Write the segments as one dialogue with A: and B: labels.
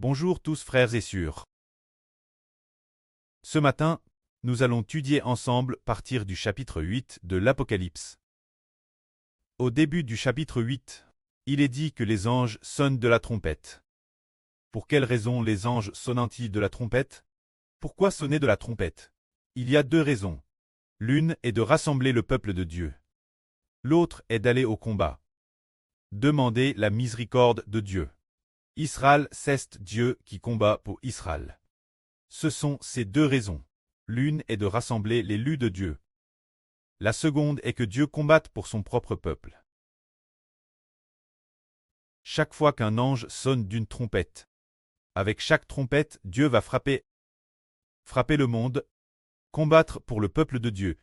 A: Bonjour tous frères et sœurs. Ce matin, nous allons étudier ensemble partir du chapitre 8 de l'Apocalypse. Au début du chapitre 8, il est dit que les anges sonnent de la trompette. Pour quelle raison les anges sonnent-ils de la trompette? Pourquoi sonner de la trompette? Il y a deux raisons. L'une est de rassembler le peuple de Dieu. L'autre est d'aller au combat. Demander la miséricorde de Dieu. Israël, c'est Dieu qui combat pour Israël. Ce sont ces deux raisons. L'une est de rassembler l'élu de Dieu. La seconde est que Dieu combatte pour son propre peuple. Chaque fois qu'un ange sonne d'une trompette, avec chaque trompette, Dieu va frapper le monde, combattre pour le peuple de Dieu,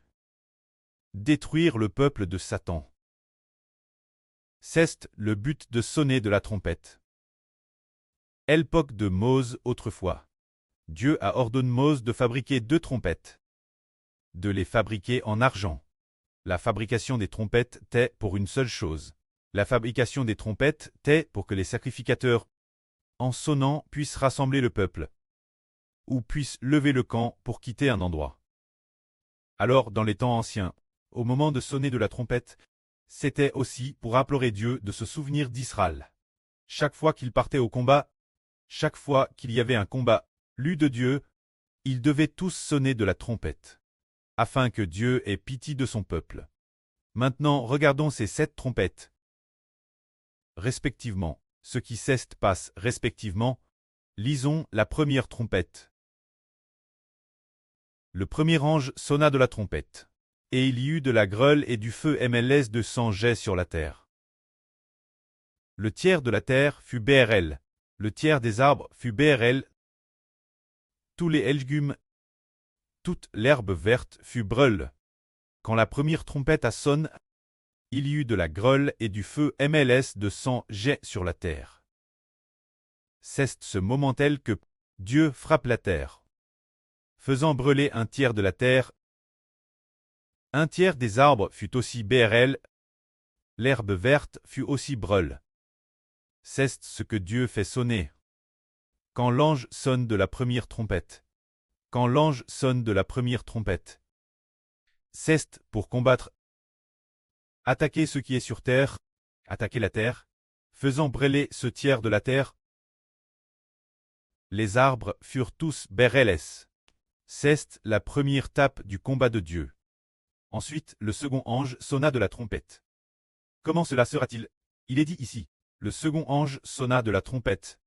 A: détruire le peuple de Satan. C'est le but de sonner de la trompette. L'époque de Mose autrefois. Dieu a ordonné Mose de fabriquer 2 trompettes, de les fabriquer en argent. La fabrication des trompettes était pour une seule chose. La fabrication des trompettes était pour que les sacrificateurs, en sonnant, puissent rassembler le peuple, ou puissent lever le camp pour quitter un endroit. Alors, dans les temps anciens, au moment de sonner de la trompette, c'était aussi pour implorer Dieu de se souvenir d'Israël. Chaque fois qu'il partait au combat, chaque fois qu'il y avait un combat, lu de Dieu, ils devaient tous sonner de la trompette, afin que Dieu ait pitié de son peuple. Maintenant, regardons ces 7 trompettes. Respectivement, ce qui passe respectivement, lisons la première trompette. Le premier ange sonna de la trompette, et il y eut de la grêle et du feu MLS de sang jet sur la terre. Le tiers de la terre fut BRL, le tiers des arbres fut BRL, tous les légumes, toute l'herbe verte fut brûle. Quand la première trompette a sonné, il y eut de la grêle et du feu MLS de sang jet sur la terre. C'est ce moment tel que Dieu frappe la terre, faisant brûler un tiers de la terre. Un tiers des arbres fut aussi BRL, l'herbe verte fut aussi brûle. C'est ce que Dieu fait sonner. Quand l'ange sonne de la première trompette. Quand l'ange sonne de la première trompette. C'est pour combattre, attaquer ce qui est sur terre, attaquer la terre, faisant brûler ce tiers de la terre. Les arbres furent tous BRLS. C'est la première tape du combat de Dieu. Ensuite, le second ange sonna de la trompette. Comment cela sera-t-il? Il est dit ici, le second ange sonna de la trompette,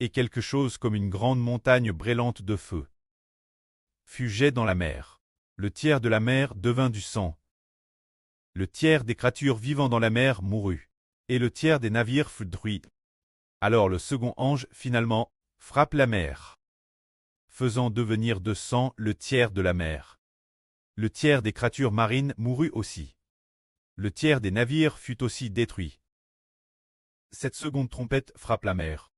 A: et quelque chose comme une grande montagne brûlante de feu fut jet dans la mer. Le tiers de la mer devint du sang. Le tiers des créatures vivant dans la mer mourut, et le tiers des navires fut détruit. Alors le second ange, finalement, frappe la mer, faisant devenir de sang le tiers de la mer. Le tiers des créatures marines mourut aussi. Le tiers des navires fut aussi détruit. Cette seconde trompette frappe la mer.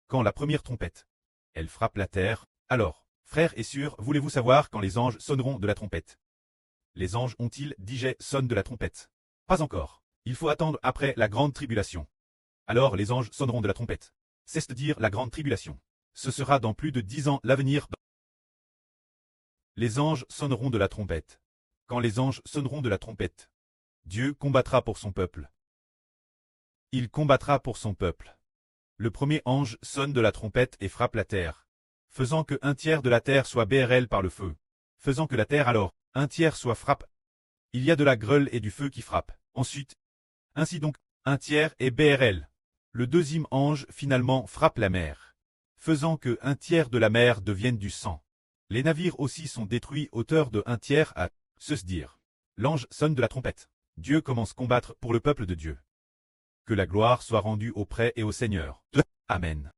A: Quand la première trompette, elle frappe la terre, alors, frères et sœurs, voulez-vous savoir quand les anges sonneront de la trompette? Les anges ont-ils dit sonne de la trompette? Pas encore. Il faut attendre après la grande tribulation. Alors les anges sonneront de la trompette. C'est-à-dire la grande tribulation. Ce sera dans plus de 10 ans l'avenir. Les anges sonneront de la trompette. Quand les anges sonneront de la trompette, Dieu combattra pour son peuple. Il combattra pour son peuple. Le premier ange sonne de la trompette et frappe la terre, faisant que un tiers de la terre soit BRL par le feu, faisant que la terre alors, un tiers soit frappe. Il y a de la grêle et du feu qui frappe. Ensuite, ainsi donc, un tiers est BRL. Le deuxième ange finalement frappe la mer, faisant que un tiers de la mer devienne du sang. Les navires aussi sont détruits hauteur de un tiers à se dire. L'ange sonne de la trompette. Dieu commence à combattre pour le peuple de Dieu. Que la gloire soit rendue auprès et au Seigneur. Amen.